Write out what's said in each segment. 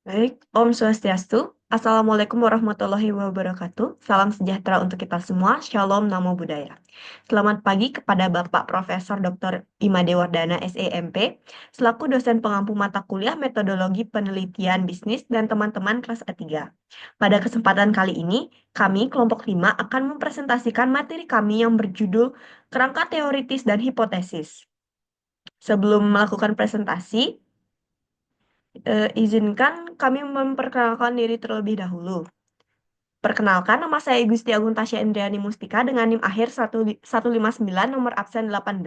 Baik, Om Swastiastu. Assalamualaikum warahmatullahi wabarakatuh. Salam sejahtera untuk kita semua. Shalom, Namo Buddhaya. Selamat pagi kepada Bapak Profesor Dr. Imade Wardana, SEMP, selaku dosen pengampu mata kuliah Metodologi Penelitian Bisnis dan teman-teman kelas A3. Pada kesempatan kali ini, kami kelompok 5 akan mempresentasikan materi kami yang berjudul Kerangka Teoritis dan Hipotesis. Sebelum melakukan presentasi, izinkan kami memperkenalkan diri terlebih dahulu. Perkenalkan, nama saya Gusti Agung Tasya Indriani Mustika dengan NIM akhir 159 nomor absen 18.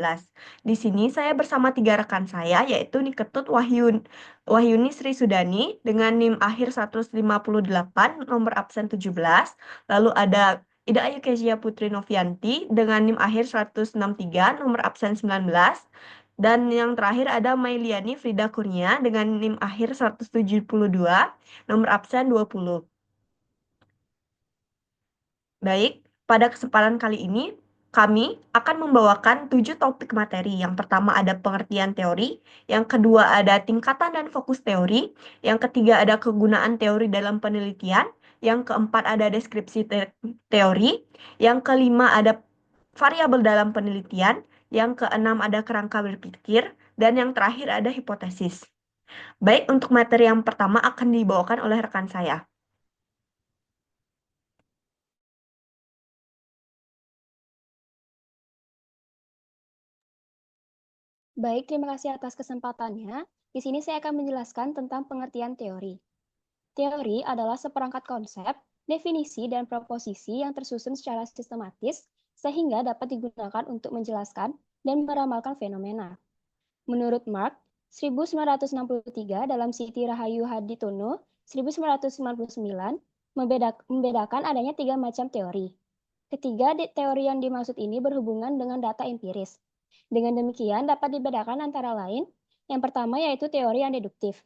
Di sini saya bersama 3 rekan saya, yaitu Niketut Wahyuni Sri Sudani dengan NIM akhir 158 nomor absen 17. Lalu ada Ida Ayu Kezia Putri Novianti dengan NIM akhir 163 nomor absen 19. Dan yang terakhir ada Mailiani Frida Kurnia dengan NIM akhir 172 nomor absen 20. Baik, pada kesempatan kali ini kami akan membawakan 7 topik materi. Yang pertama ada pengertian teori, yang kedua ada tingkatan dan fokus teori, yang ketiga ada kegunaan teori dalam penelitian, yang keempat ada deskripsi teori, yang kelima ada variabel dalam penelitian, yang keenam ada kerangka berpikir, dan yang terakhir ada hipotesis. Baik, untuk materi yang pertama akan dibawakan oleh rekan saya. Baik, terima kasih atas kesempatannya. Di sini saya akan menjelaskan tentang pengertian teori. Teori adalah seperangkat konsep, definisi, dan proposisi yang tersusun secara sistematis sehingga dapat digunakan untuk menjelaskan dan meramalkan fenomena. Menurut Marx, 1963 dalam Siti Rahayu Haditono 1999 membedakan adanya 3 macam teori. Ketiga teori yang dimaksud ini berhubungan dengan data empiris. Dengan demikian dapat dibedakan antara lain, yang pertama yaitu teori yang deduktif,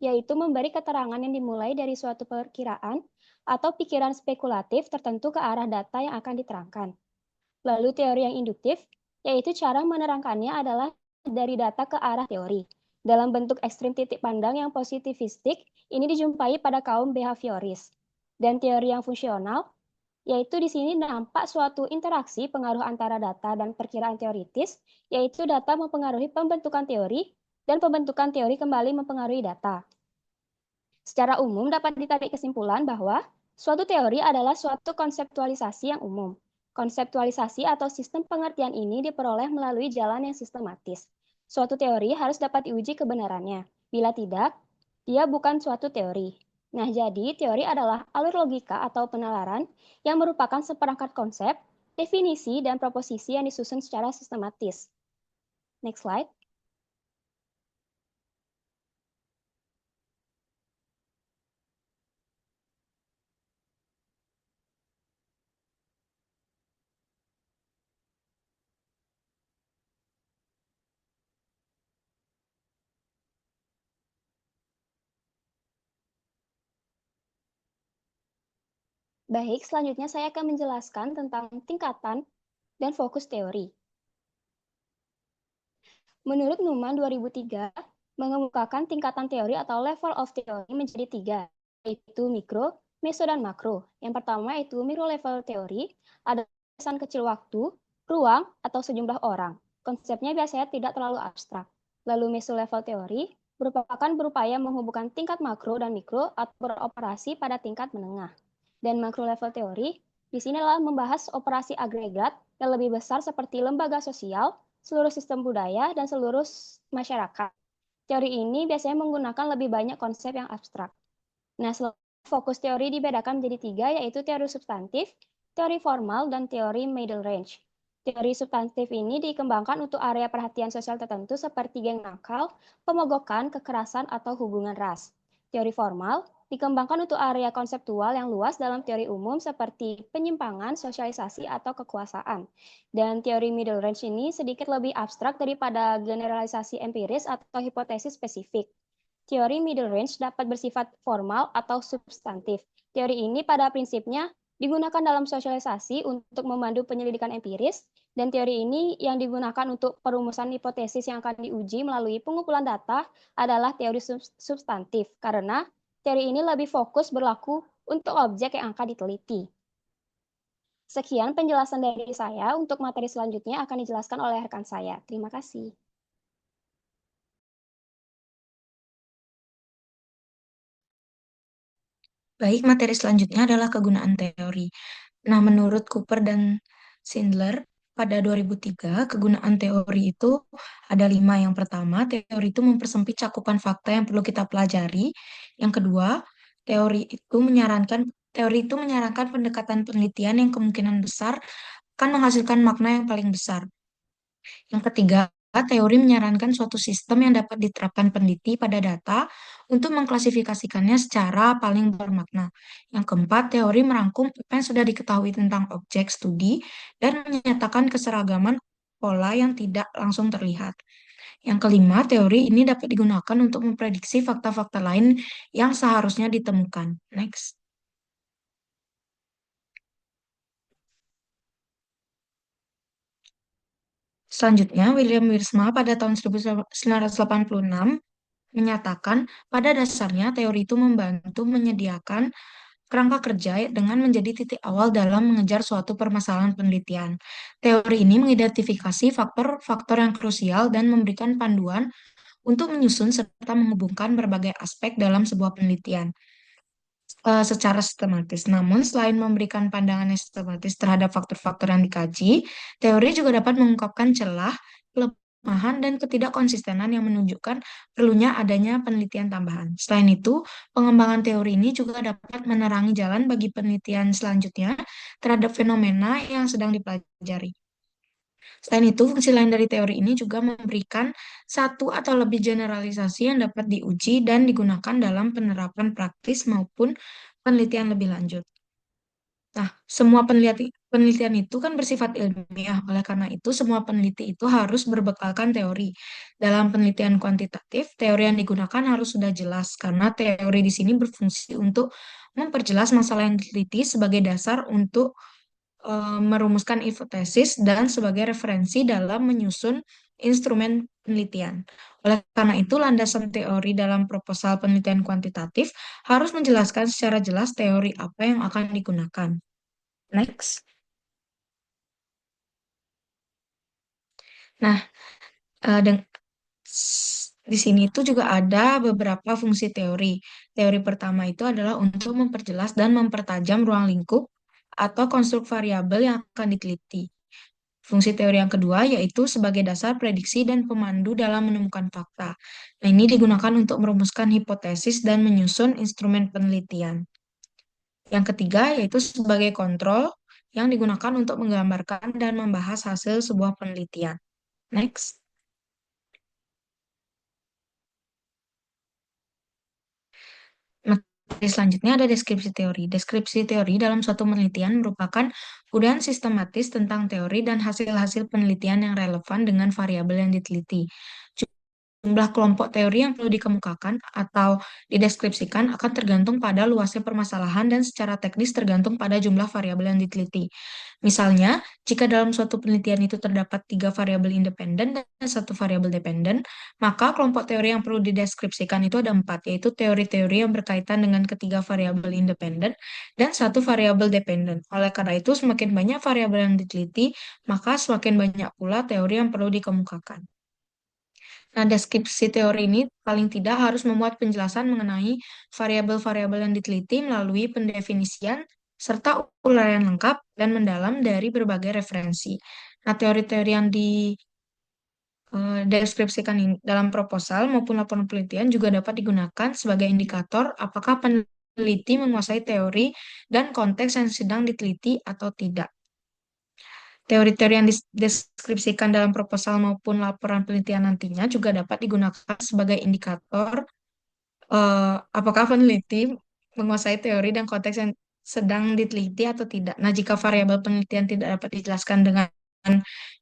yaitu memberi keterangan yang dimulai dari suatu perkiraan atau pikiran spekulatif tertentu ke arah data yang akan diterangkan. Lalu teori yang induktif, yaitu cara menerangkannya adalah dari data ke arah teori. Dalam bentuk ekstrim titik pandang yang positivistik, ini dijumpai pada kaum behavioris. Dan teori yang fungsional, yaitu di sini nampak suatu interaksi pengaruh antara data dan perkiraan teoritis, yaitu data mempengaruhi pembentukan teori, dan pembentukan teori kembali mempengaruhi data. Secara umum dapat ditarik kesimpulan bahwa suatu teori adalah suatu konseptualisasi yang umum. Konseptualisasi atau sistem pengertian ini diperoleh melalui jalan yang sistematis. Suatu teori harus dapat diuji kebenarannya. Bila tidak, dia bukan suatu teori. Nah, jadi teori adalah alur logika atau penalaran yang merupakan seperangkat konsep, definisi, dan proposisi yang disusun secara sistematis. Next slide. Baik, selanjutnya saya akan menjelaskan tentang tingkatan dan fokus teori. Menurut Numan 2003, mengemukakan tingkatan teori atau level of theory menjadi 3, yaitu mikro, meso, dan makro. Yang pertama yaitu mikro level teori, ada kesan kecil waktu, ruang, atau sejumlah orang. Konsepnya biasanya tidak terlalu abstrak. Lalu meso level teori merupakan berupaya menghubungkan tingkat makro dan mikro atau beroperasi pada tingkat menengah. Dan makro level teori di sini adalah membahas operasi agregat yang lebih besar seperti lembaga sosial, seluruh sistem budaya, dan seluruh masyarakat. Teori ini biasanya menggunakan lebih banyak konsep yang abstrak. Nah, fokus teori dibedakan menjadi 3, yaitu teori substantif, teori formal, dan teori middle range. Teori substantif ini dikembangkan untuk area perhatian sosial tertentu seperti geng nakal, pemogokan, kekerasan, atau hubungan ras. Teori formal dikembangkan untuk area konseptual yang luas dalam teori umum seperti penyimpangan, sosialisasi, atau kekuasaan. Dan teori middle range ini sedikit lebih abstrak daripada generalisasi empiris atau hipotesis spesifik. Teori middle range dapat bersifat formal atau substantif. Teori ini pada prinsipnya digunakan dalam sosialisasi untuk memandu penyelidikan empiris, dan teori ini yang digunakan untuk perumusan hipotesis yang akan diuji melalui pengumpulan data adalah teori substantif, karena Teori ini lebih fokus berlaku untuk objek yang akan diteliti. Sekian penjelasan dari saya. Untuk materi selanjutnya akan dijelaskan oleh rekan saya. Terima kasih. Baik, materi selanjutnya adalah kegunaan teori. Nah, menurut Cooper dan Schindler, pada 2003, kegunaan teori itu ada 5. Yang pertama, teori itu mempersempit cakupan fakta yang perlu kita pelajari. Yang kedua, teori itu menyarankan pendekatan penelitian yang kemungkinan besar akan menghasilkan makna yang paling besar. Yang ketiga, teori menyarankan suatu sistem yang dapat diterapkan peneliti pada data untuk mengklasifikasikannya secara paling bermakna. Yang keempat, teori merangkum apa yang sudah diketahui tentang objek studi dan menyatakan keseragaman pola yang tidak langsung terlihat. Yang kelima, teori ini dapat digunakan untuk memprediksi fakta-fakta lain yang seharusnya ditemukan. Next. Selanjutnya, William Wiersma pada tahun 1986 menyatakan pada dasarnya teori itu membantu menyediakan kerangka kerja dengan menjadi titik awal dalam mengejar suatu permasalahan penelitian. Teori ini mengidentifikasi faktor-faktor yang krusial dan memberikan panduan untuk menyusun serta menghubungkan berbagai aspek dalam sebuah penelitian secara sistematis. Namun, selain memberikan pandangan yang sistematis terhadap faktor-faktor yang dikaji, teori juga dapat mengungkapkan celah, kelemahan, dan ketidakkonsistenan yang menunjukkan perlunya adanya penelitian tambahan. Selain itu, pengembangan teori ini juga dapat menerangi jalan bagi penelitian selanjutnya terhadap fenomena yang sedang dipelajari. Selain itu, fungsi lain dari teori ini juga memberikan satu atau lebih generalisasi yang dapat diuji dan digunakan dalam penerapan praktis maupun penelitian lebih lanjut. Nah, semua penelitian itu kan bersifat ilmiah. Oleh karena itu, semua peneliti itu harus berbekalkan teori. Dalam penelitian kuantitatif, teori yang digunakan harus sudah jelas, karena teori di sini berfungsi untuk memperjelas masalah yang diteliti sebagai dasar untuk merumuskan hipotesis dan sebagai referensi dalam menyusun instrumen penelitian. Oleh karena itu, landasan teori dalam proposal penelitian kuantitatif harus menjelaskan secara jelas teori apa yang akan digunakan. Next. Nah, di sini itu juga ada beberapa fungsi teori. Teori pertama itu adalah untuk memperjelas dan mempertajam ruang lingkup atau konstruk variabel yang akan diteliti. Fungsi teori yang kedua yaitu sebagai dasar prediksi dan pemandu dalam menemukan fakta. Nah, ini digunakan untuk merumuskan hipotesis dan menyusun instrumen penelitian. Yang ketiga yaitu sebagai kontrol yang digunakan untuk menggambarkan dan membahas hasil sebuah penelitian. Next. Materi selanjutnya ada deskripsi teori. Deskripsi teori dalam suatu penelitian merupakan uraian sistematis tentang teori dan hasil-hasil penelitian yang relevan dengan variabel yang diteliti. Jumlah kelompok teori yang perlu dikemukakan atau dideskripsikan akan tergantung pada luasnya permasalahan dan secara teknis tergantung pada jumlah variabel yang diteliti. Misalnya, jika dalam suatu penelitian itu terdapat 3 variabel independen dan 1 variabel dependen, maka kelompok teori yang perlu dideskripsikan itu ada 4, yaitu teori-teori yang berkaitan dengan ketiga variabel independen dan 1 variabel dependen. Oleh karena itu, semakin banyak variabel yang diteliti, maka semakin banyak pula teori yang perlu dikemukakan. Nah, deskripsi teori ini paling tidak harus memuat penjelasan mengenai variabel-variabel yang diteliti melalui pendefinisian serta uraian lengkap dan mendalam dari berbagai referensi. Nah, teori-teori yang dideskripsikan dalam proposal maupun laporan penelitian juga dapat digunakan sebagai indikator apakah peneliti menguasai teori dan konteks yang sedang diteliti atau tidak. Teori-teori yang dideskripsikan dalam proposal maupun laporan penelitian nantinya juga dapat digunakan sebagai indikator apakah peneliti menguasai teori dan konteks yang sedang diteliti atau tidak. Nah, jika variabel penelitian tidak dapat dijelaskan dengan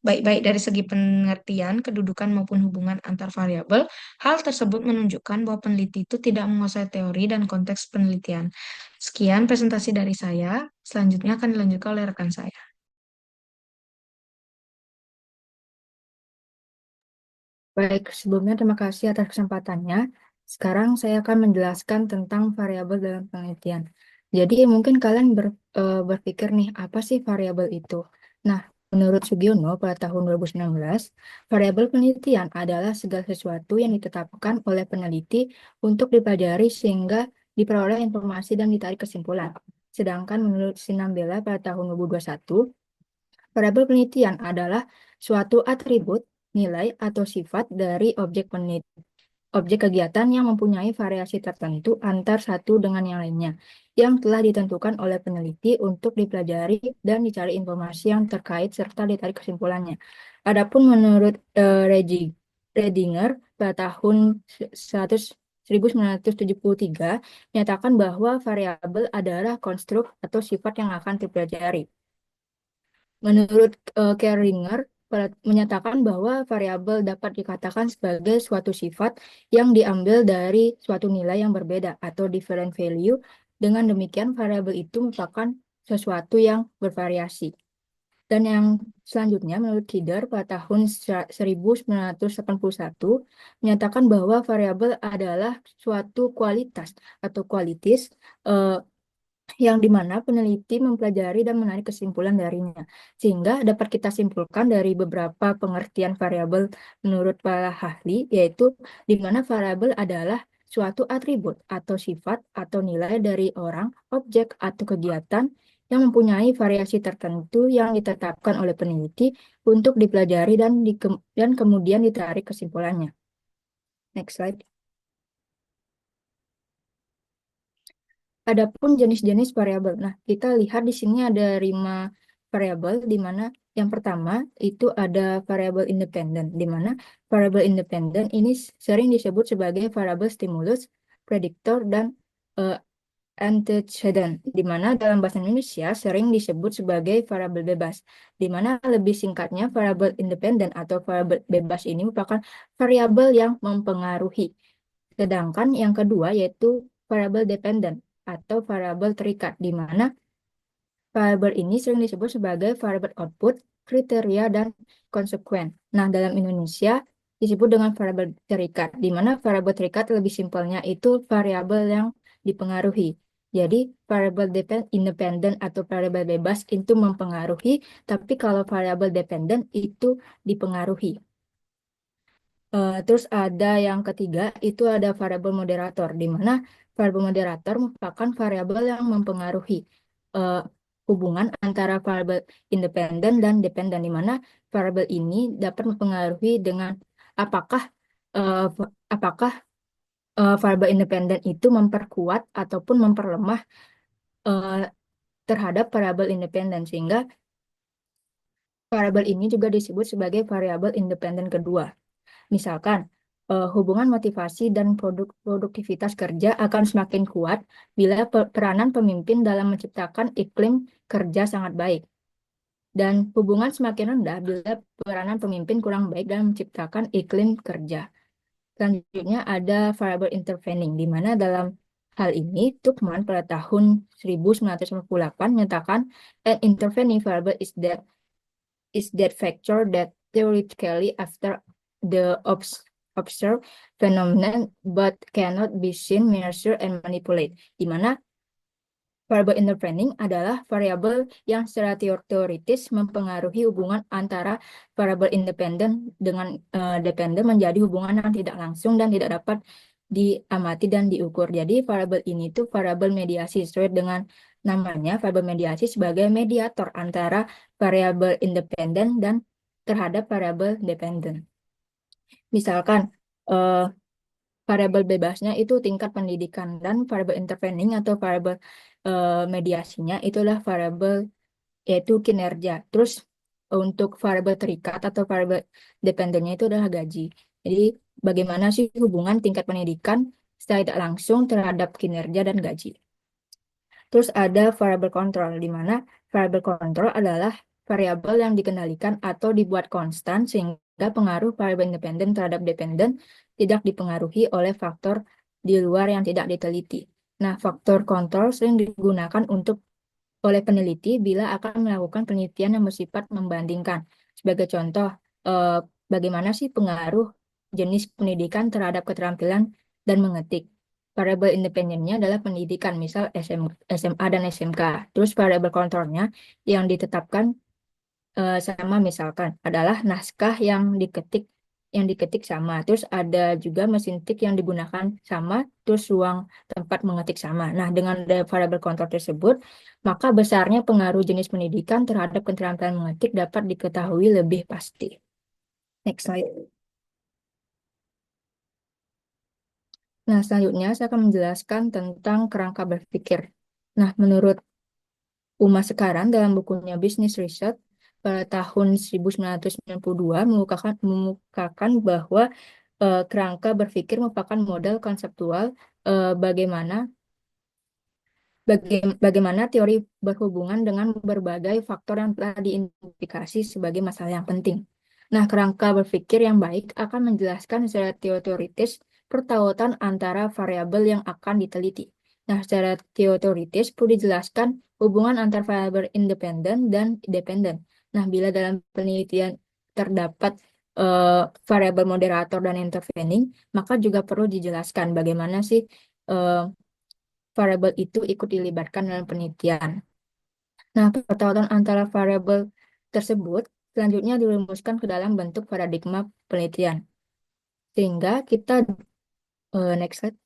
baik-baik dari segi pengertian, kedudukan maupun hubungan antar variabel, hal tersebut menunjukkan bahwa peneliti itu tidak menguasai teori dan konteks penelitian. Sekian presentasi dari saya. Selanjutnya akan dilanjutkan oleh rekan saya. Baik, sebelumnya terima kasih atas kesempatannya. sekarang saya akan menjelaskan tentang variabel dalam penelitian. Jadi mungkin kalian berpikir nih, apa sih variabel itu? Nah, menurut Sugiono pada tahun 2019, variabel penelitian adalah segala sesuatu yang ditetapkan oleh peneliti untuk dipelajari sehingga diperoleh informasi dan ditarik kesimpulan. Sedangkan menurut Sinambela pada tahun 2021, variabel penelitian adalah suatu atribut, nilai, atau sifat dari objek kegiatan yang mempunyai variasi tertentu antar satu dengan yang lainnya, yang telah ditentukan oleh peneliti untuk dipelajari dan dicari informasi yang terkait serta ditarik kesimpulannya. Adapun menurut Redinger pada tahun 1973 menyatakan bahwa variabel adalah konstruk atau sifat yang akan dipelajari. Menurut Keringer, menyatakan bahwa variabel dapat dikatakan sebagai suatu sifat yang diambil dari suatu nilai yang berbeda atau different value. Dengan demikian, variabel itu merupakan sesuatu yang bervariasi. Dan yang selanjutnya, menurut Kidder pada tahun 1981, menyatakan bahwa variabel adalah suatu kualitas atau kualitas yang dimana peneliti mempelajari dan menarik kesimpulan darinya. Sehingga dapat kita simpulkan dari beberapa pengertian variabel menurut para ahli, yaitu di mana variabel adalah suatu atribut atau sifat atau nilai dari orang, objek, atau kegiatan yang mempunyai variasi tertentu yang ditetapkan oleh peneliti untuk dipelajari dan kemudian ditarik kesimpulannya. Next slide. Adapun jenis-jenis variabel. Nah, kita lihat di sini ada 5 variabel, di mana yang pertama itu ada variabel independen, di mana variabel independen ini sering disebut sebagai variabel stimulus, prediktor, dan uh, antecedent, di mana dalam bahasa Indonesia sering disebut sebagai variabel bebas, di mana lebih singkatnya variabel independen atau variabel bebas ini merupakan variabel yang mempengaruhi. Sedangkan yang kedua yaitu variabel dependen atau variabel terikat, di mana variabel ini sering disebut sebagai variabel output, kriteria, dan konsekuen. Nah, dalam Indonesia disebut dengan variabel terikat, di mana variabel terikat lebih simpelnya itu variabel yang dipengaruhi. Jadi, variabel independen atau variabel bebas itu mempengaruhi, tapi kalau variabel dependen itu dipengaruhi. Terus ada yang ketiga, itu ada variabel moderator, di mana variabel moderator merupakan variabel yang mempengaruhi uh, hubungan antara variabel independen dan dependen, di mana variabel ini dapat mempengaruhi dengan apakah apakah variabel independen itu memperkuat ataupun memperlemah uh, terhadap variabel independen, sehingga variabel ini juga disebut sebagai variabel independen kedua. Misalkan, hubungan motivasi dan produktivitas kerja akan semakin kuat bila peranan pemimpin dalam menciptakan iklim kerja sangat baik. Dan hubungan semakin rendah bila peranan pemimpin kurang baik dalam menciptakan iklim kerja. Selanjutnya ada variable intervening, di mana dalam hal ini Tuchman pada tahun 1998 menyatakan an intervening variable is that factor that theoretically after the observed phenomenon but cannot be seen, measured, and manipulate. Di mana variable intervening adalah variabel yang secara teoritis mempengaruhi hubungan antara variabel independen dengan dependen menjadi hubungan yang tidak langsung dan tidak dapat diamati dan diukur. Jadi variabel ini tuh variabel mediasi sesuai dengan namanya, variabel mediasi sebagai mediator antara variabel independen dan terhadap variabel dependen. Misalkan variabel bebasnya itu tingkat pendidikan, dan variabel intervening atau variabel mediasinya itulah variabel yaitu kinerja. Terus untuk variabel terikat atau variabel dependennya itu adalah gaji. Jadi bagaimana sih hubungan tingkat pendidikan secara tidak langsung terhadap kinerja dan gaji. Terus ada variabel kontrol, di mana variabel kontrol adalah variabel yang dikendalikan atau dibuat konstan sehingga pengaruh variabel independen terhadap dependen tidak dipengaruhi oleh faktor di luar yang tidak diteliti. Nah, faktor kontrol sering digunakan oleh peneliti bila akan melakukan penelitian yang bersifat membandingkan. Sebagai contoh, bagaimana sih pengaruh jenis pendidikan terhadap keterampilan dan mengetik. Variabel independennya adalah pendidikan, misal SMA dan SMK. Terus variabel kontrolnya yang ditetapkan sama misalkan adalah naskah yang diketik sama. Terus ada juga mesin tik yang digunakan sama, terus ruang tempat mengetik sama. Nah, dengan variabel kontrol tersebut, maka besarnya pengaruh jenis pendidikan terhadap keterampilan mengetik dapat diketahui lebih pasti. Next slide. Nah, selanjutnya saya akan menjelaskan tentang kerangka berpikir. Nah, menurut Uma sekarang dalam bukunya Business Research pada tahun 1992 mengemukakan bahwa kerangka berpikir merupakan model konseptual bagaimana bagaimana teori berhubungan dengan berbagai faktor yang telah diidentifikasi sebagai masalah yang penting. Nah, kerangka berpikir yang baik akan menjelaskan secara teoritis pertautan antara variabel yang akan diteliti. Nah, secara teoritis perlu dijelaskan hubungan antar variabel independen dan dependen. Nah, bila dalam penelitian terdapat variabel moderator dan intervening, maka juga perlu dijelaskan bagaimana sih eh, variabel itu ikut dilibatkan dalam penelitian. Nah, pertautan antara variabel tersebut selanjutnya dirumuskan ke dalam bentuk paradigma penelitian. Sehingga kita, next slide.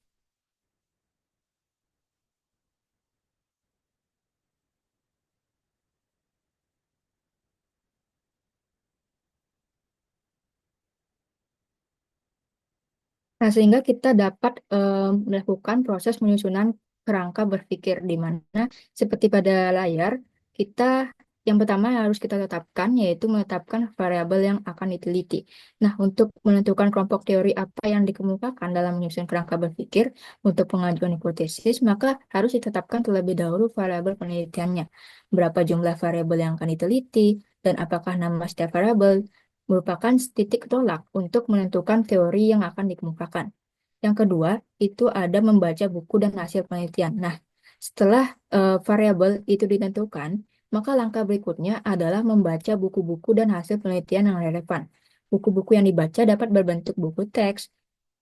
Nah, sehingga kita dapat melakukan proses penyusunan kerangka berpikir di mana seperti pada layar, kita yang pertama yang harus kita tetapkan yaitu menetapkan variabel yang akan diteliti. Nah, untuk menentukan kelompok teori apa yang dikemukakan dalam menyusun kerangka berpikir untuk pengajuan hipotesis, maka harus ditetapkan terlebih dahulu variabel penelitiannya. Berapa jumlah variabel yang akan diteliti dan apakah nama setiap variabel merupakan titik tolak untuk menentukan teori yang akan dikemukakan. Yang kedua, itu ada membaca buku dan hasil penelitian. Nah, setelah variabel itu ditentukan, maka langkah berikutnya adalah membaca buku-buku dan hasil penelitian yang relevan. Buku-buku yang dibaca dapat berbentuk buku teks,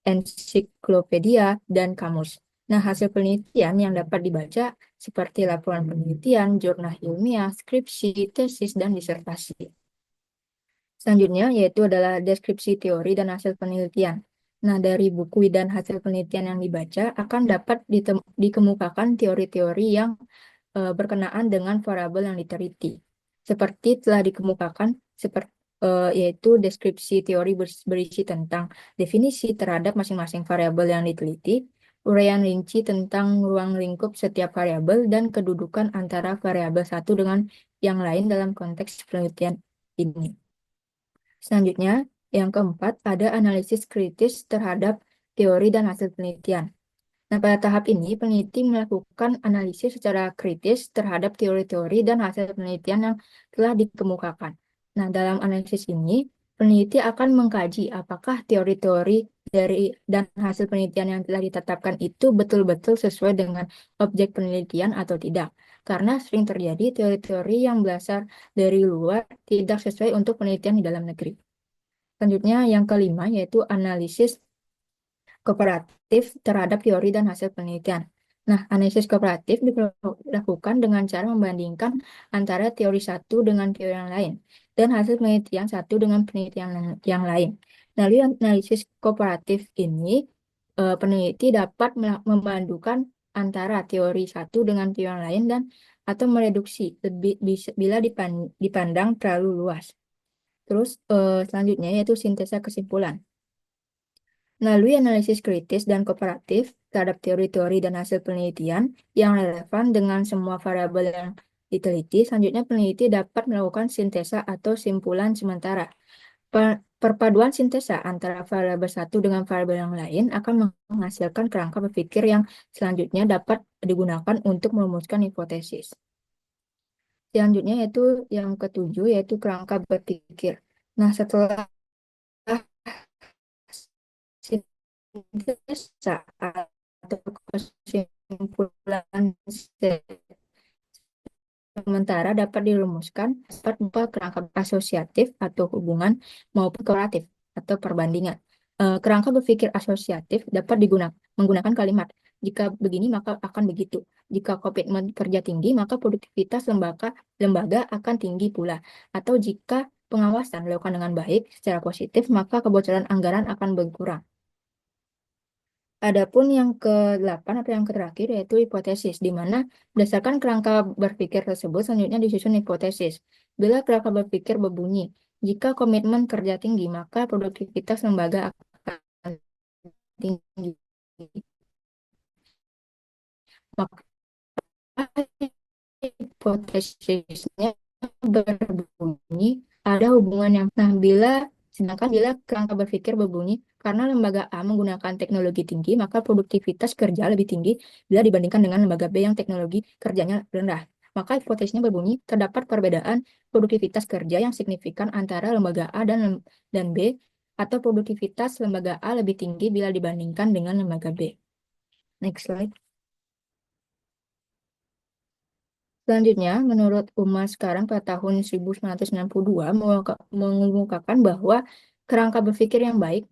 ensiklopedia, dan kamus. Nah, hasil penelitian yang dapat dibaca seperti laporan penelitian, jurnal ilmiah, skripsi, tesis, dan disertasi. Selanjutnya yaitu adalah deskripsi teori dan hasil penelitian. Nah, dari buku dan hasil penelitian yang dibaca akan dapat dikemukakan teori-teori yang berkenaan dengan variabel yang diteliti. Seperti telah dikemukakan yaitu deskripsi teori berisi tentang definisi terhadap masing-masing variabel yang diteliti, uraian rinci tentang ruang lingkup setiap variabel dan kedudukan antara variabel satu dengan yang lain dalam konteks penelitian ini. Selanjutnya, yang keempat, ada analisis kritis terhadap teori dan hasil penelitian. Nah, pada tahap ini, peneliti melakukan analisis secara kritis terhadap teori-teori dan hasil penelitian yang telah dikemukakan. Nah, dalam analisis ini, peneliti akan mengkaji apakah teori-teori dan hasil penelitian yang telah ditetapkan itu betul-betul sesuai dengan objek penelitian atau tidak. Karena sering terjadi teori-teori yang berasal dari luar tidak sesuai untuk penelitian di dalam negeri. Selanjutnya, yang kelima yaitu analisis kooperatif terhadap teori dan hasil penelitian. Nah, analisis kooperatif dilakukan dengan cara membandingkan antara teori satu dengan teori yang lain dan hasil penelitian satu dengan penelitian yang lain. Nah, dari analisis kooperatif ini, peneliti dapat membandingkan antara teori satu dengan teori yang lain dan atau mereduksi bila dipandang terlalu luas. Terus selanjutnya yaitu sintesa kesimpulan. Melalui analisis kritis dan kooperatif terhadap teori-teori dan hasil penelitian yang relevan dengan semua variabel yang diteliti, selanjutnya peneliti dapat melakukan sintesa atau simpulan sementara. Perpaduan sintesa antara variabel satu dengan variabel yang lain akan menghasilkan kerangka berpikir yang selanjutnya dapat digunakan untuk merumuskan hipotesis. Selanjutnya yaitu yang ketujuh, yaitu kerangka berpikir. Nah, setelah sintesa atau kesimpulan sementara dapat dirumuskan dapat berupa kerangka asosiatif atau hubungan maupun korelatif atau perbandingan. Kerangka berpikir asosiatif dapat digunakan menggunakan kalimat jika begini maka akan begitu. Jika komitmen kerja tinggi, maka produktivitas lembaga akan tinggi pula. Atau jika pengawasan dilakukan dengan baik secara positif, maka kebocoran anggaran akan berkurang. Adapun yang ke-8 atau yang terakhir yaitu hipotesis, di mana berdasarkan kerangka berpikir tersebut selanjutnya disusun hipotesis. Bila kerangka berpikir berbunyi, jika komitmen kerja tinggi, maka produktivitas lembaga akan tinggi. Maka hipotesisnya berbunyi ada hubungan yang sedangkan bila kerangka berpikir berbunyi karena lembaga A menggunakan teknologi tinggi, maka produktivitas kerja lebih tinggi bila dibandingkan dengan lembaga B yang teknologi kerjanya rendah. Maka hipotesisnya berbunyi terdapat perbedaan produktivitas kerja yang signifikan antara lembaga A dan B, atau produktivitas lembaga A lebih tinggi bila dibandingkan dengan lembaga B. Next slide. Selanjutnya, menurut UMAS sekarang pada tahun 1992 mengemukakan bahwa kerangka berpikir yang baik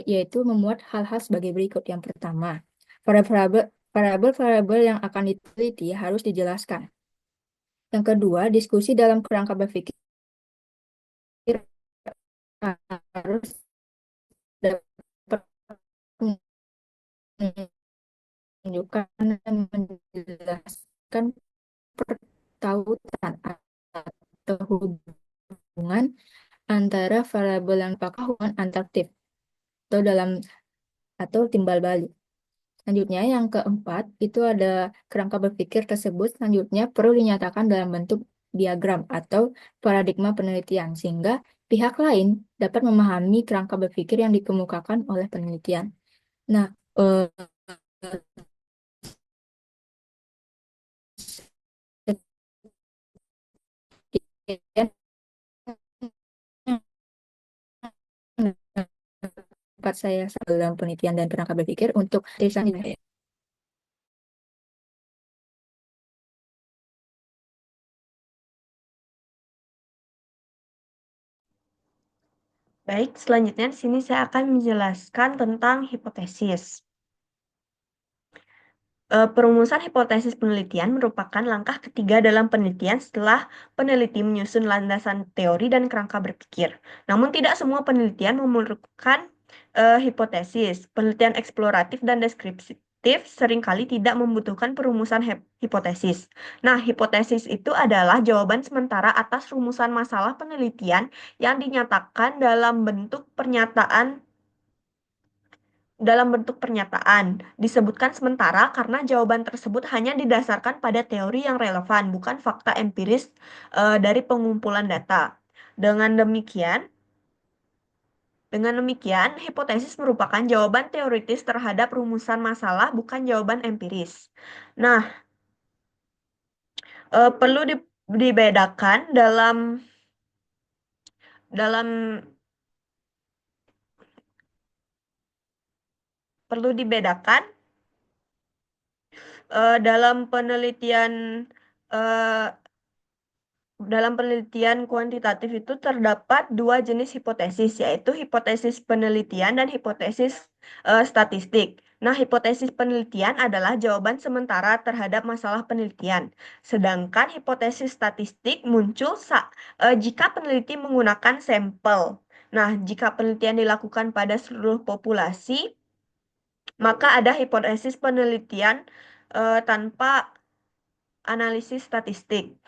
yaitu memuat hal-hal sebagai berikut. Yang pertama, variabel-variabel yang akan diteliti harus dijelaskan. Yang kedua, diskusi dalam kerangka berpikir harus dapat menunjukkan dan menjelaskan pertautan atau hubungan antara variabel yang apakah hubungan antartif atau timbal balik. Selanjutnya yang keempat itu ada kerangka berpikir tersebut selanjutnya perlu dinyatakan dalam bentuk diagram atau paradigma penelitian sehingga pihak lain dapat memahami kerangka berpikir yang dikemukakan oleh penelitian. Nah, dapat saya dalam penelitian dan kerangka berpikir untuk selanjutnya. Baik, selanjutnya di sini saya akan menjelaskan tentang hipotesis. Perumusan hipotesis penelitian merupakan langkah ketiga dalam penelitian setelah peneliti menyusun landasan teori dan kerangka berpikir. Namun tidak semua penelitian memerlukan hipotesis. Penelitian eksploratif dan deskriptif seringkali tidak membutuhkan perumusan hipotesis. Nah, hipotesis itu adalah jawaban sementara atas rumusan masalah penelitian yang dinyatakan dalam bentuk pernyataan. Disebutkan sementara karena jawaban tersebut hanya didasarkan pada teori yang relevan, bukan fakta empiris dari pengumpulan data. Dengan demikian, hipotesis merupakan jawaban teoritis terhadap rumusan masalah, bukan jawaban empiris. Nah, perlu dibedakan perlu dibedakan dalam penelitian kuantitatif itu terdapat dua jenis hipotesis, yaitu hipotesis penelitian dan hipotesis statistik. Nah, hipotesis penelitian adalah jawaban sementara terhadap masalah penelitian, sedangkan hipotesis statistik muncul jika peneliti menggunakan sampel. Nah, jika penelitian dilakukan pada seluruh populasi, maka ada hipotesis penelitian tanpa analisis statistik.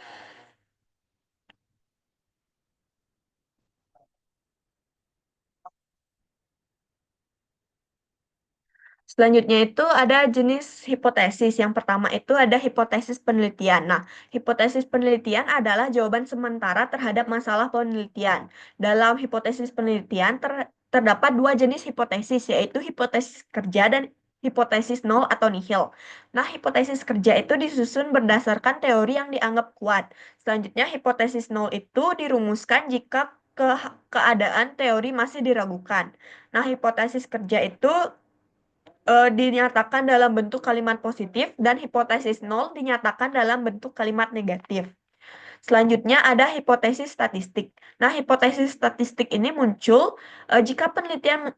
Selanjutnya itu ada jenis hipotesis. Yang pertama itu ada hipotesis penelitian. Nah, hipotesis penelitian adalah jawaban sementara terhadap masalah penelitian. Dalam hipotesis penelitian terdapat dua jenis hipotesis, yaitu hipotesis kerja dan hipotesis nol atau nihil. Nah, hipotesis kerja itu disusun berdasarkan teori yang dianggap kuat. Selanjutnya, hipotesis nol itu dirumuskan jika keadaan teori masih diragukan. Nah, hipotesis kerja itu dinyatakan dalam bentuk kalimat positif dan hipotesis nol dinyatakan dalam bentuk kalimat negatif. Selanjutnya ada hipotesis statistik. Nah, hipotesis statistik ini muncul jika penelitian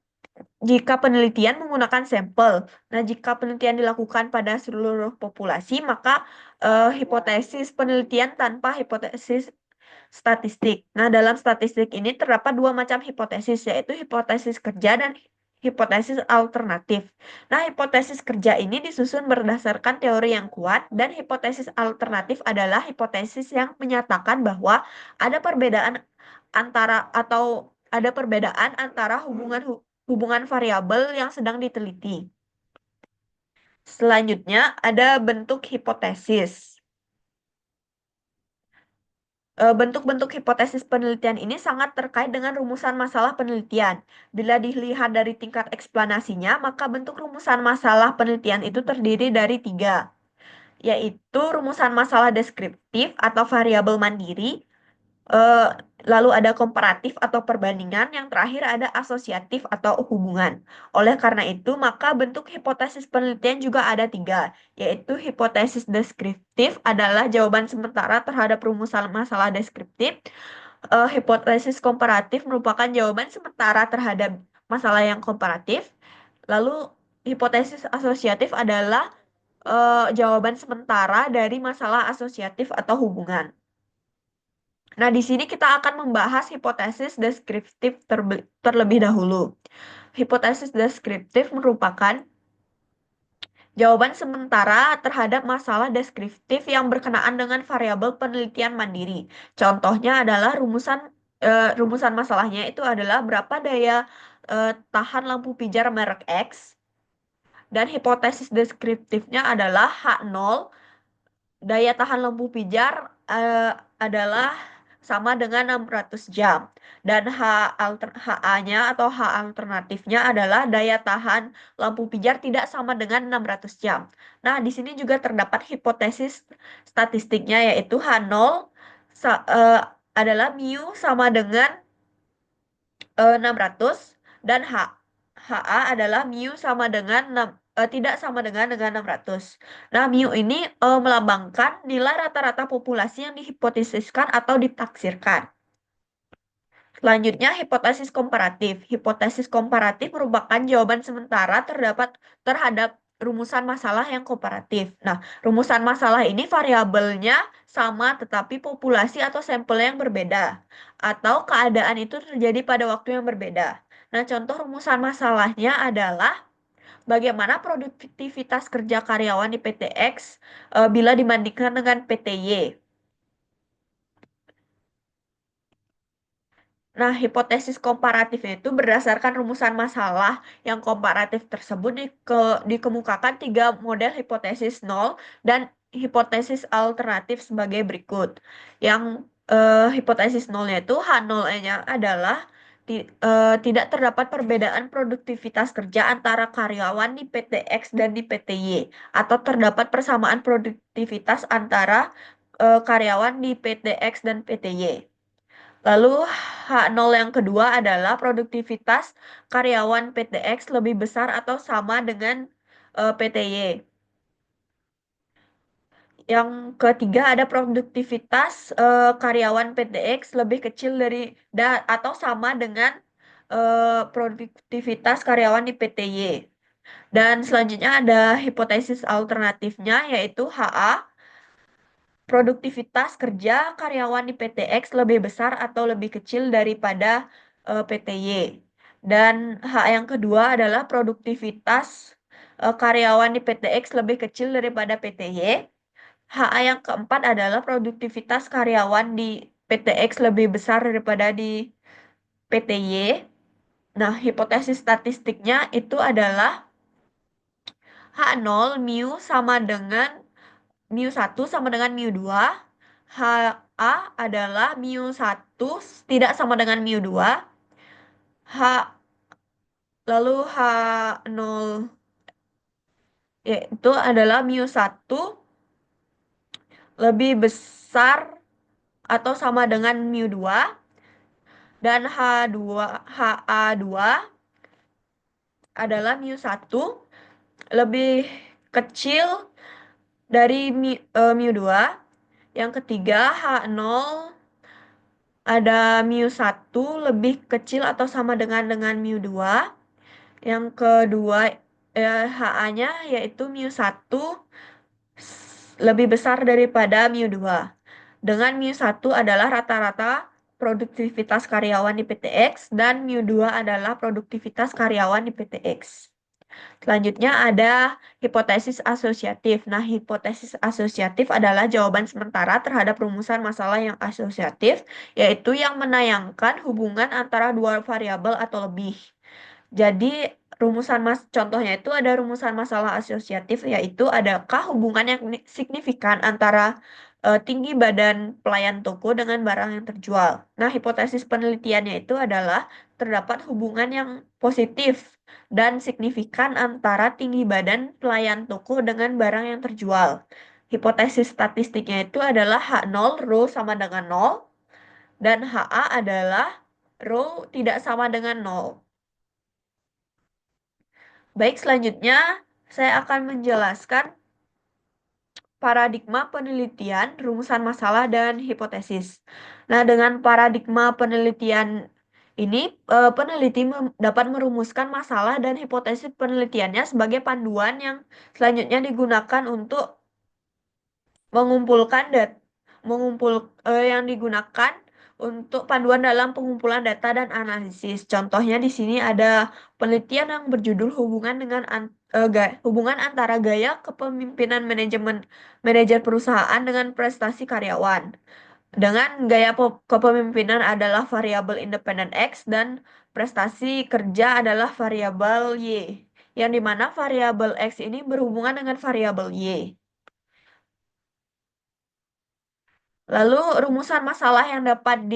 jika penelitian menggunakan sampel. Nah, jika penelitian dilakukan pada seluruh populasi, maka hipotesis penelitian tanpa hipotesis statistik. Nah, dalam statistik ini terdapat dua macam hipotesis, yaitu hipotesis kerja dan hipotesis alternatif. Nah, hipotesis kerja ini disusun berdasarkan teori yang kuat, dan hipotesis alternatif adalah hipotesis yang menyatakan bahwa ada perbedaan antara hubungan variabel yang sedang diteliti. Selanjutnya, ada bentuk hipotesis. Bentuk-bentuk hipotesis penelitian ini sangat terkait dengan rumusan masalah penelitian. Bila dilihat dari tingkat eksplanasinya, maka bentuk rumusan masalah penelitian itu terdiri dari tiga, yaitu rumusan masalah deskriptif atau variabel mandiri, eh, lalu ada komparatif atau perbandingan, yang terakhir ada asosiatif atau hubungan. Oleh karena itu, maka bentuk hipotesis penelitian juga ada tiga, yaitu hipotesis deskriptif adalah jawaban sementara terhadap rumusan masalah deskriptif. Hipotesis komparatif merupakan jawaban sementara terhadap masalah yang komparatif. Lalu hipotesis asosiatif adalah jawaban sementara dari masalah asosiatif atau hubungan. Nah, di sini kita akan membahas hipotesis deskriptif terlebih dahulu. Hipotesis deskriptif merupakan jawaban sementara terhadap masalah deskriptif yang berkenaan dengan variabel penelitian mandiri. Contohnya adalah rumusan masalahnya itu adalah berapa daya tahan lampu pijar merek X, dan hipotesis deskriptifnya adalah H0, daya tahan lampu pijar adalah sama dengan 600 jam. Dan HA-nya atau H alternatifnya adalah daya tahan lampu pijar tidak sama dengan 600 jam. Nah, di sini juga terdapat hipotesis statistiknya, yaitu H0 adalah mu sama dengan 600, dan HA adalah mu sama dengan tidak sama dengan 600. Nah, mu ini melambangkan nilai rata-rata populasi yang dihipotesiskan atau ditaksirkan. Selanjutnya, hipotesis komparatif. Hipotesis komparatif merupakan jawaban sementara terhadap rumusan masalah yang komparatif. Nah, rumusan masalah ini variabelnya sama tetapi populasi atau sampel yang berbeda, atau keadaan itu terjadi pada waktu yang berbeda. Nah, contoh rumusan masalahnya adalah bagaimana produktivitas kerja karyawan di PT X bila dibandingkan dengan PT Y. Nah, hipotesis komparatif itu berdasarkan rumusan masalah yang komparatif tersebut dikemukakan tiga model hipotesis nol dan hipotesis alternatif sebagai berikut. Yang hipotesis nolnya itu H0-nya adalah tidak terdapat perbedaan produktivitas kerja antara karyawan di PT X dan di PT Y, atau terdapat persamaan produktivitas antara karyawan di PT X dan PT Y. Lalu H0 yang kedua adalah produktivitas karyawan PT X lebih besar atau sama dengan PT Y. Yang ketiga ada produktivitas karyawan PT X lebih kecil atau sama dengan produktivitas karyawan di PT Y. Dan selanjutnya ada hipotesis alternatifnya, yaitu HA. Produktivitas kerja karyawan di PT X lebih besar atau lebih kecil daripada PT Y. Dan H yang kedua adalah produktivitas karyawan di PT X lebih kecil daripada PT Y. H yang keempat adalah produktivitas karyawan di PT X lebih besar daripada di PT Y. Nah, hipotesis statistiknya itu adalah H0 mu sama dengan mu 1 sama dengan mu 2. HA adalah mu 1 tidak sama dengan mu 2. H lalu H0 yaitu adalah mu 1 lebih besar atau sama dengan mu 2, dan HA2 adalah mu 1 lebih kecil dari mu 2. Yang ketiga, H0 ada mu 1 lebih kecil atau sama dengan mu 2. Yang kedua, HA-nya yaitu mu1 lebih besar daripada mu2. Dengan mu1 adalah rata-rata produktivitas karyawan di PTX dan mu2 adalah produktivitas karyawan di PTX. Selanjutnya ada hipotesis asosiatif. Nah, hipotesis asosiatif adalah jawaban sementara terhadap rumusan masalah yang asosiatif, yaitu yang menayangkan hubungan antara dua variabel atau lebih. Jadi, contohnya itu ada rumusan masalah asosiatif, yaitu adakah hubungan yang signifikan antara tinggi badan pelayan toko dengan barang yang terjual. Nah, hipotesis penelitiannya itu adalah terdapat hubungan yang positif dan signifikan antara tinggi badan pelayan toko dengan barang yang terjual. Hipotesis statistiknya itu adalah H0 rho sama dengan 0 dan HA adalah rho tidak sama dengan 0. Baik, selanjutnya saya akan menjelaskan paradigma penelitian, rumusan masalah, dan hipotesis. Nah, dengan paradigma penelitian ini, peneliti dapat merumuskan masalah dan hipotesis penelitiannya sebagai panduan yang selanjutnya digunakan untuk mengumpulkan yang digunakan untuk panduan dalam pengumpulan data dan analisis. Contohnya di sini ada penelitian yang berjudul hubungan antara gaya kepemimpinan manajer perusahaan dengan prestasi karyawan. Dengan gaya kepemimpinan adalah variabel independen X dan prestasi kerja adalah variabel Y, yang dimana variabel X ini berhubungan dengan variabel Y. Lalu rumusan masalah yang dapat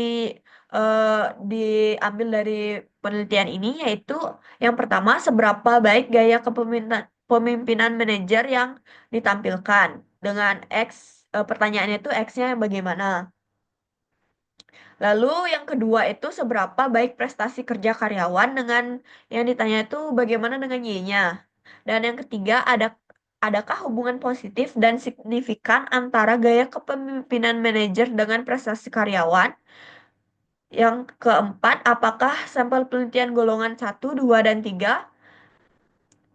diambil dari penelitian ini yaitu yang pertama, seberapa baik gaya kepemimpinan manajer yang ditampilkan dengan X, pertanyaannya itu X-nya yang bagaimana. Lalu yang kedua itu seberapa baik prestasi kerja karyawan dengan yang ditanya itu bagaimana dengan Y-nya. Dan yang ketiga, adakah hubungan positif dan signifikan antara gaya kepemimpinan manajer dengan prestasi karyawan? Yang keempat, apakah sampel penelitian golongan 1, 2, dan 3?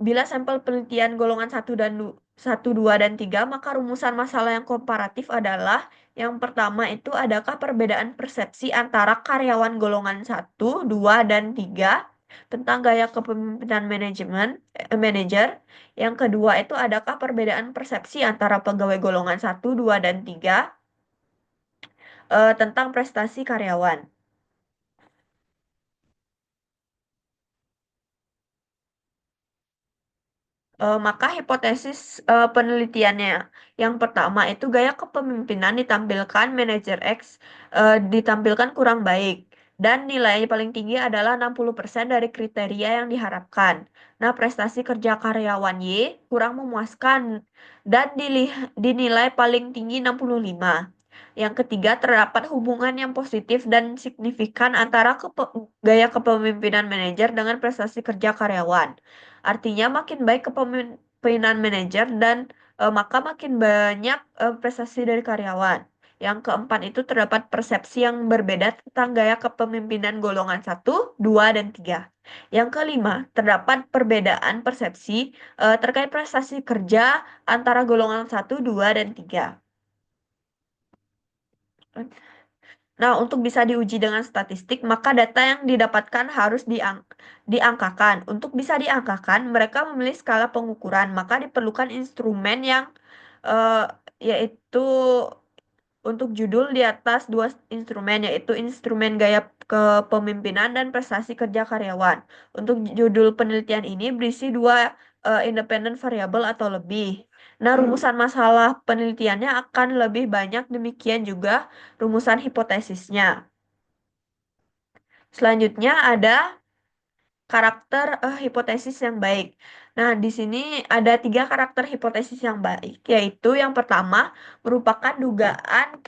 Bila sampel penelitian golongan 1, 2, dan 3, maka rumusan masalah yang komparatif adalah yang pertama itu adakah perbedaan persepsi antara karyawan golongan 1, 2, dan 3 tentang gaya kepemimpinan manajer. Yang kedua itu adakah perbedaan persepsi antara pegawai golongan 1, 2, dan 3 tentang prestasi karyawan. Maka hipotesis penelitiannya yang pertama itu gaya kepemimpinan ditampilkan manajer X ditampilkan kurang baik dan nilainya paling tinggi adalah 60% dari kriteria yang diharapkan. Nah, prestasi kerja karyawan Y kurang memuaskan dan dinilai paling tinggi 65. Yang ketiga, terdapat hubungan yang positif dan signifikan antara gaya kepemimpinan manajer dengan prestasi kerja karyawan. Artinya makin baik kepemimpinan manajer dan maka makin banyak prestasi dari karyawan. Yang keempat itu terdapat persepsi yang berbeda tentang gaya kepemimpinan golongan 1, 2, dan 3. Yang kelima, terdapat perbedaan persepsi terkait prestasi kerja antara golongan 1, 2, dan 3. Nah, untuk bisa diuji dengan statistik, maka data yang didapatkan harus diangkakan. Untuk bisa diangkakan, mereka memilih skala pengukuran, maka diperlukan instrumen yang yaitu untuk judul di atas dua instrumen, yaitu instrumen gaya kepemimpinan dan prestasi kerja karyawan. Untuk judul penelitian ini berisi dua independen variabel atau lebih. Nah, rumusan masalah penelitiannya akan lebih banyak, demikian juga rumusan hipotesisnya. Selanjutnya ada karakter hipotesis yang baik. Nah, di sini ada 3 karakter hipotesis yang baik, yaitu yang pertama merupakan dugaan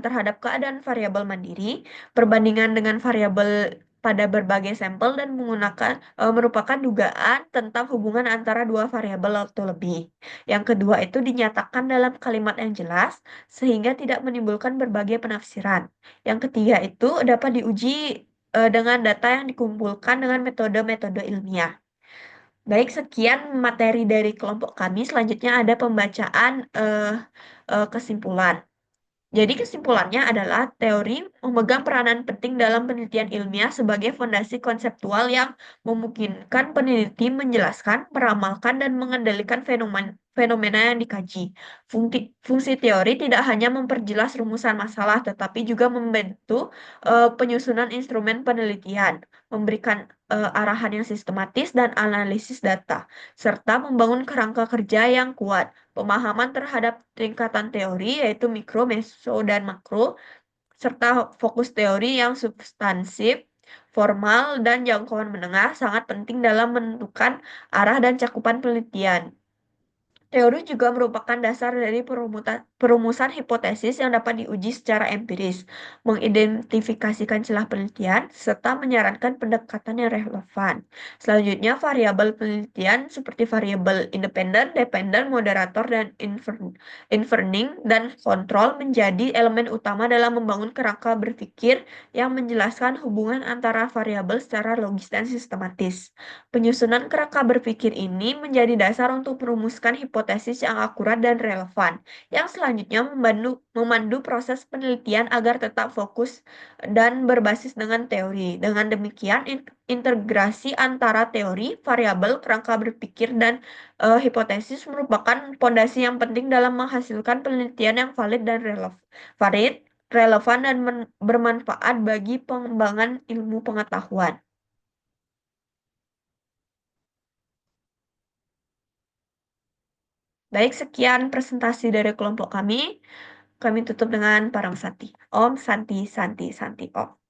terhadap keadaan variabel mandiri, perbandingan dengan variabel pada berbagai sampel dan merupakan dugaan tentang hubungan antara dua variabel atau lebih. Yang kedua itu dinyatakan dalam kalimat yang jelas sehingga tidak menimbulkan berbagai penafsiran. Yang ketiga itu dapat diuji dengan data yang dikumpulkan dengan metode-metode ilmiah. Baik, sekian materi dari kelompok kami. Selanjutnya ada pembacaan kesimpulan. Jadi kesimpulannya adalah teori memegang peranan penting dalam penelitian ilmiah sebagai fondasi konseptual yang memungkinkan peneliti menjelaskan, meramalkan, dan mengendalikan fenomena yang dikaji. Fungsi teori tidak hanya memperjelas rumusan masalah, tetapi juga membantu penyusunan instrumen penelitian, memberikan arahan yang sistematis dan analisis data, serta membangun kerangka kerja yang kuat. Pemahaman terhadap tingkatan teori yaitu mikro, meso, dan makro, serta fokus teori yang substansif, formal, dan jangkauan menengah sangat penting dalam menentukan arah dan cakupan penelitian. Teori juga merupakan dasar dari perumusan hipotesis yang dapat diuji secara empiris, mengidentifikasikan celah penelitian, serta menyarankan pendekatan yang relevan. Selanjutnya, variabel penelitian seperti variabel independen, dependen, moderator, dan inferring dan kontrol menjadi elemen utama dalam membangun kerangka berpikir yang menjelaskan hubungan antara variabel secara logis dan sistematis. Penyusunan kerangka berpikir ini menjadi dasar untuk merumuskan hipotesis yang akurat dan relevan, yang selanjutnya memandu proses penelitian agar tetap fokus dan berbasis dengan teori. Dengan demikian, integrasi antara teori, variabel, kerangka berpikir, dan hipotesis merupakan fondasi yang penting dalam menghasilkan penelitian yang relevan, dan bermanfaat bagi pengembangan ilmu pengetahuan. Baik, sekian presentasi dari kelompok kami. Kami tutup dengan Param Santi. Om Santi Santi Santi Om.